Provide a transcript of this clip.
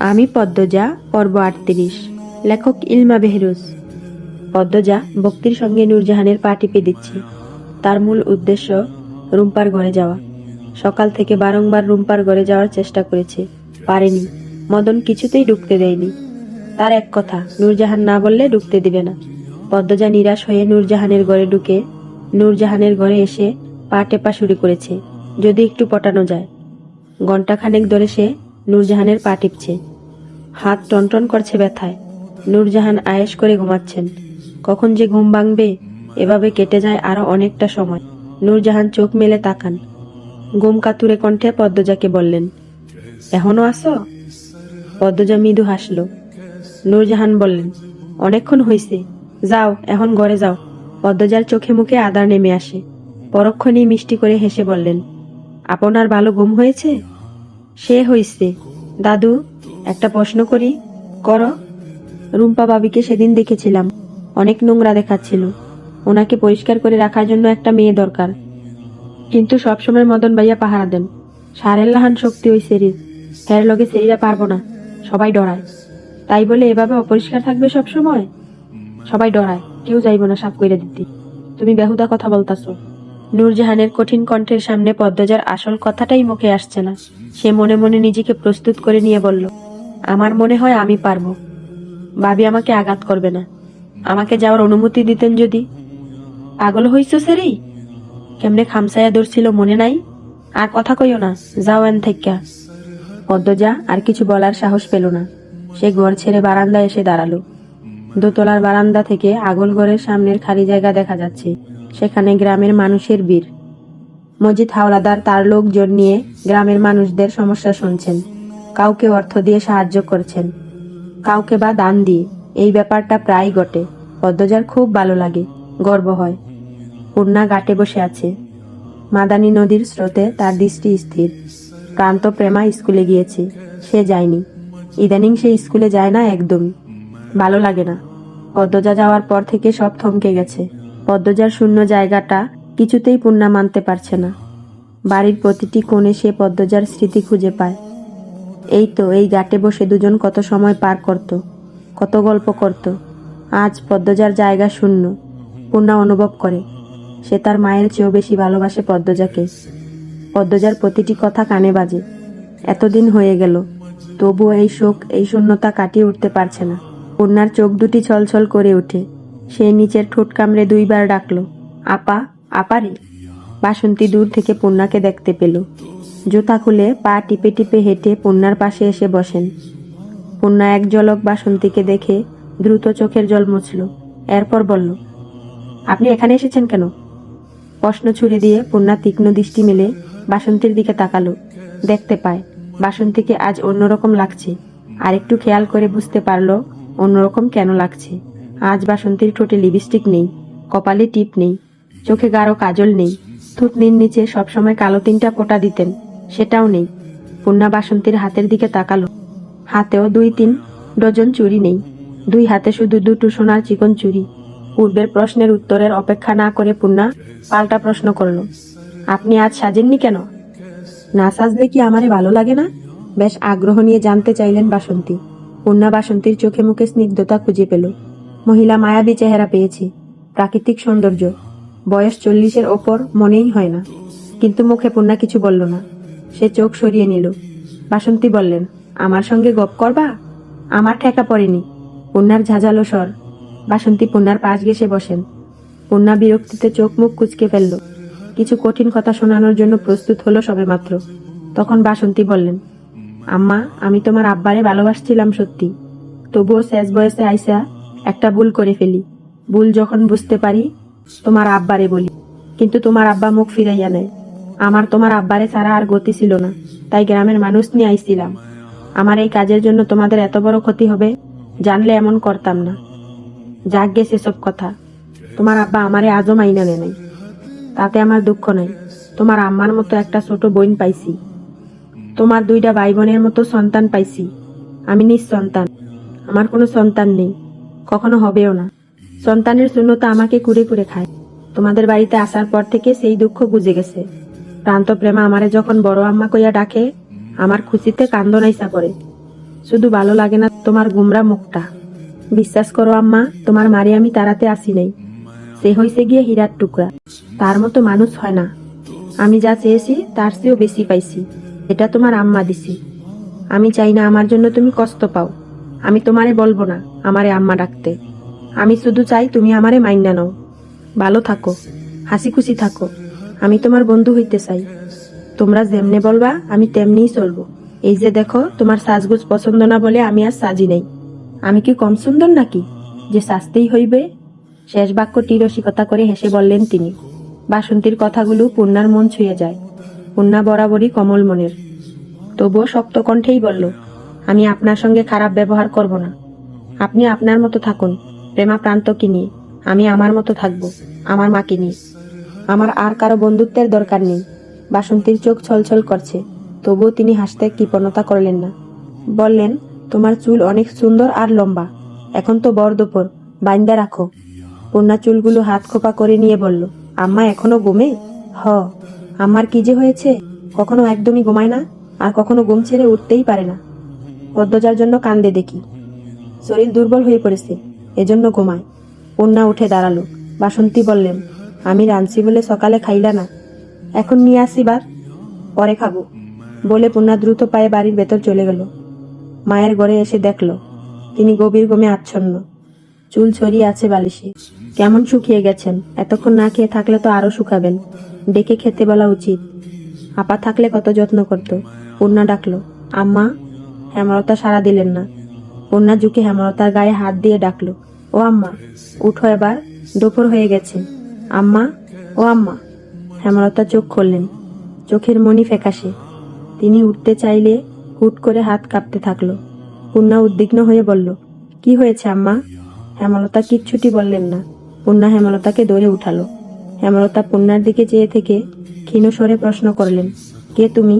আমি পদ্মজা, পর্ব ৩৮। লেখক ইলমা বেহরুজ। পদ্মজা ভক্তির সঙ্গে নূরজাহানের পা টিপে দিচ্ছে। তার মূল উদ্দেশ্য রুম্পার ঘরে যাওয়া। সকাল থেকে বারংবার রুম্পার ঘরে যাওয়ার চেষ্টা করেছে, পারেনি। মদন কিছুতেই ঢুকতে দেয়নি। তার এক কথা, নূরজাহান না বললে ঢুকতে দিবে না। পদ্মজা নিরাশ হয়ে নূরজাহানের ঘরে ঢুকে নূরজাহানের ঘরে এসে পা টেপা শুরু করেছে, যদি একটু পটানো যায়। ঘণ্টাখানেক ধরে সে নূরজাহানের পা টিপছে। হাত টনটন করছে ব্যথায়। নূরজাহান আয়েশ করে ঘুমাচ্ছেন। কখন যে ঘুম ভাঙবে, এভাবে কেটে যায় আরো অনেকটা সময়। নূরজাহান চোখ মেলে তাকান। ঘুম কাতুরে কণ্ঠে পদ্মজাকে বললেন, এখনো আসো? পদ্মজা মৃদু হাসল। নূরজাহান বললেন, অনেকক্ষণ হইছে, যাও এখন ঘরে যাও। পদ্মজার চোখে মুখে আদার নেমে আসে। পরক্ষণেই মিষ্টি করে হেসে বললেন, আপনার ভালো ঘুম হয়েছে? সে হইছে। দাদু, একটা প্রশ্ন করি? করো। রুম্পা ভাবিকে সেদিন দেখেছিলাম, অনেক নোংরা দেখাচ্ছিল। ওনাকে পরিষ্কার করে রাখার জন্য একটা মেয়ে দরকার, কিন্তু সবসময় মদন ভাইয়া পাহারা দেন। সারের লাহান শক্তি ওই সেরির, হের লগে সেরিরা পারবো না, সবাই ডরায়। তাই বলে এভাবে অপরিষ্কার থাকবে সব সময়? সবাই ডরায়, কেউ যাইব না সাফ কইরা দিতে। তুমি বেহুদা কথা বলতাছো। নূরজাহানের কঠিন কণ্ঠের সামনে পদ্মজার আসল কথাটাই মুখে আসছে না। সে মনে মনে নিজেকে প্রস্তুত করে নিয়ে বলল, আমার মনে হয় আমি পারবো। ভাবি আমাকে আঘাত করবে না। আমাকে যাওয়ার অনুমতি দিতেন যদি। পাগল হইছো সেরি? কেমনে খামসায়া ধরছিল মনে নাই? আর কথা কইও না, যাও এন থেকে। পদ্মজা আর কিছু বলার সাহস পেল না। সে ঘর ছেড়ে বারান্দায় এসে দাঁড়ালো। দোতলার বারান্দা থেকে আগল ঘরের সামনের খালি জায়গা দেখা যাচ্ছে। সেখানে গ্রামের মানুষের ভিড়। মজিদ হাওলাদার তার লোকজন নিয়ে গ্রামের মানুষদের সমস্যা শুনছেন। কাউকে অর্থ দিয়ে সাহায্য করছেন, কাউকে বা দান দিয়ে। এই ব্যাপারটা প্রায় ঘটে। পদ্মজার খুব ভালো লাগে, গর্ব হয়। পূর্ণা ঘাটে বসে আছে। মাদানী নদীর স্রোতে তার দৃষ্টি স্থির। ক্রান্ত প্রেমা স্কুলে গিয়েছে, সে যায়নি। ইদানিং সে স্কুলে যায় না একদমই। ভালো লাগে না। পদ্মজা যাওয়ার পর থেকে সব থমকে গেছে। পদ্মজার শূন্য জায়গাটা কিছুতেই পূর্ণা মানতে পারছে না। বাড়ির প্রতিটি কোণে সে পদ্মজার স্মৃতি খুঁজে পায়। এই তো এই ঘাটে বসে দুজন কত সময় পার করত, কত গল্প করত। আজ পদ্মজার জায়গা শূন্য। পূর্ণা অনুভব করে সে তার মায়ের চেয়েও বেশি ভালোবাসে পদ্মজাকে। পদ্মজার প্রতিটি কথা কানে বাজে। এতদিন হয়ে গেল, তবুও এই শোক, এই শূন্যতা কাটিয়ে উঠতে পারছে না। পূর্ণার চোখ দুটি ছলছল করে ওঠে। সে নিচের ঠোঁট কামড়ে দুইবার ডাকল, আপা, আপারে। বাসন্তী দূর থেকে পূর্ণাকে দেখতে পেল। জুতা খুলে পা টিপে টিপে হেঁটে পূর্ণার পাশে এসে বসেন। পূর্ণা এক ঝলক বাসন্তীকে দেখে দ্রুত চোখের জল মুছল। এরপর বলল, আপনি এখানে এসেছেন কেন? প্রশ্ন ছুড়ে দিয়ে পূর্ণা তীক্ষ্ণ দৃষ্টি মেলে বাসন্তীর দিকে তাকালো। দেখতে পায় বাসন্তীকে আজ অন্যরকম লাগছে। আর একটু খেয়াল করে বুঝতে পারল অন্যরকম কেন লাগছে। আজ বাসন্তীর ঠোঁটে লিপস্টিক নেই, কপালে টিপ নেই, চোখে গাঢ় কাজল নেই। থুতনির নিচে সবসময় কালো 3টা ফোঁটা দিতেন, সেটাও নেই। পূর্ণা বাসন্তীর হাতের দিকে তাকালো। হাতেও 2-3 ডজন চুড়ি নেই। 2 হাতে শুধু 2টো সোনার চিকন চুড়ি। পূর্বের প্রশ্নের উত্তরের অপেক্ষা না করে পূর্ণা পাল্টা প্রশ্ন করল, আপনি আজ সাজেননি কেন? না সাজলে কি আমারে ভালো লাগে না? বেশ আগ্রহ নিয়ে জানতে চাইলেন বাসন্তী। পূর্ণা বাসন্তীর চোখে মুখে স্নিগ্ধতা খুঁজে পেল। মহিলা মায়াবী চেহারা পেয়েছে, প্রাকৃতিক সৌন্দর্য। বয়স 40-এর ওপর মনেই হয় না। কিন্তু মুখে পূর্ণা কিছু বলল না। সে চোখ সরিয়ে নিল। বাসন্তী বললেন, আমার সঙ্গে গপ করবা? আমার ঠেকা পড়েনি। পূর্ণার ঝাঁঝালো স্বর। বাসন্তী পূর্ণার পাশ ঘেঁষে বসেন। পূর্ণা বিরক্তিতে চোখ মুখ কুঁচকে ফেলল। কিছু কঠিন কথা শোনানোর জন্য প্রস্তুত হলো সবেমাত্র। তখন বাসন্তী বললেন, আম্মা, আমি তোমার আব্বারে ভালোবাসছিলাম সত্যি। তবুও শেষ বয়সে আইসা একটা ভুল করে ফেলি। ভুল যখন বুঝতে পারি তোমার আব্বারে বলি, কিন্তু তোমার আব্বা মুখ ফিরাইয়া নেয়। আমার তোমার আব্বারে ছাড়া আর গতি ছিল না, তাই গ্রামের মানুষ নিয়ে আইছিলাম। আমার এই কাজের জন্য তোমাদের এত বড় ক্ষতি হবে জানলে এমন করতাম না। যাক গেছে সব কথা। তোমার আব্বা আমারে আজও মাইনা নেয় নাই, তাতে আমার দুঃখ নাই। তোমার আম্মার মতো একটা ছোট বোন পাইছি, তোমার 2টা ভাই বোনের মতো সন্তান পাইছি। আমি নিঃসন্তান, আমার কোনো সন্তান নেই, কখনো হবেও না। সন্তানের শূন্যতা আমাকে কুরে কুরে খায়। তোমাদের বাড়িতে আসার পর থেকে সেই দুঃখ বুঝে গেছে। প্রান্ত প্রেমা আমারে যখন বড় আম্মা কইয়া ডাকে, আমার খুশিতে কান্দন আইসা পড়ে। শুধু ভালো লাগে না তোমার গুমরা মুখটা। বিশ্বাস করো আম্মা, তোমার মারে আমি তাড়াতে আসি নাই। সে হইছে গিয়ে হীরার টুকরা, তার মতো মানুষ হয় না। আমি যা চেয়েছি তার চেয়েও বেশি পাইছি। এটা তোমার আম্মা দিছি। আমি চাই না আমার জন্য তুমি কষ্ট পাও। আমি তোমারে বলবো না আমারে আম্মা ডাকতে। আমি শুধু চাই তুমি আমারে মাইন্না নাও, ভালো থাকো, হাসি খুশি থাকো। আমি তোমার বন্ধু হইতে চাই। তোমরা যেমনে বলবা আমি তেমনিই চলবো। এই যে দেখো, তোমার সাজগোজ পছন্দ না বলে আমি আর সাজি নেই। আমি কি কম সুন্দর নাকি যে সাজতেই হইবে? শেষ বাক্যটি রসিকতা করে হেসে বললেন তিনি। বাসন্তীর কথাগুলো পূর্ণার মন ছুঁয়ে যায়। পূর্ণা বরাবরই কমল মনের, তবুও শক্ত কণ্ঠেই বলল, আমি আপনার সঙ্গে খারাপ ব্যবহার করব না। আপনি আপনার মতো থাকুন প্রেমা প্রান্তকে নিয়ে। আমি আমার মতো থাকবো, আমার মাকে নিয়ে। আমার আর কারো বন্ধুত্বের দরকার নেই। বাসন্তীর চোখ ছলছল করছে, তবুও তিনি হাসতে কৃপণতা করলেন না। বললেন, তোমার চুল অনেক সুন্দর আর লম্বা। এখন তো বর দুপুর, বাইন্দা রাখো। পূর্ণা চুলগুলো হাত খোপা করে নিয়ে বলল, আম্মা এখনো ঘুমে? হ, আমার কি যে হয়েছে, কখনো একদমই ঘুমায় না, আর কখনো ঘুম ছেড়ে উঠতেই পারে না। পদ্মজার জন্য কান্দে দেখি, শরীর দুর্বল হয়ে পড়েছে, এজন্য ঘুমায়। পূর্ণা উঠে দাঁড়ালো। বাসন্তী বললেন, আমি রাঁধছি বলে সকালে খাইলা না, এখন নিয়ে আসি বার, পরে খাবো। বলে পূর্ণা দ্রুত পায়ে বাড়ির ভেতর চলে গেল। মায়ের ঘরে এসে দেখল তিনি গভীর ঘুমে আচ্ছন্ন, চুল ছড়িয়ে আছে বালিশে। কেমন শুকিয়ে গেছেন, এতক্ষণ না খেয়ে থাকলে তো আরো শুকাবেন। ডেকে খেতে বলা উচিত। আপা থাকলে কত যত্ন করত। পূর্ণা ডাকলো, আম্মা। হেমলতা সাড়া দিলেন না। পূর্ণা ঝুঁকে হেমলতার গায়ে হাত দিয়ে ডাকলো, ও আম্মা, উঠো এবার, দুপুর হয়ে গেছে। আম্মা, ও আম্মা। হেমলতা চোখ খুললেন, চোখের মনি ফ্যাকাশে। তিনি উঠতে চাইলে হুট করে হাত কাঁপতে থাকলো। পূর্ণা উদ্বিগ্ন হয়ে বলল, কি হয়েছে আম্মা? হেমলতা কিচ্ছুটি বললেন না। পূর্ণা হেমলতাকে ধরে উঠালো। হেমলতা পূর্ণার দিকে চেয়ে থেকে ক্ষীণ স্বরে প্রশ্ন করলেন, কে তুমি?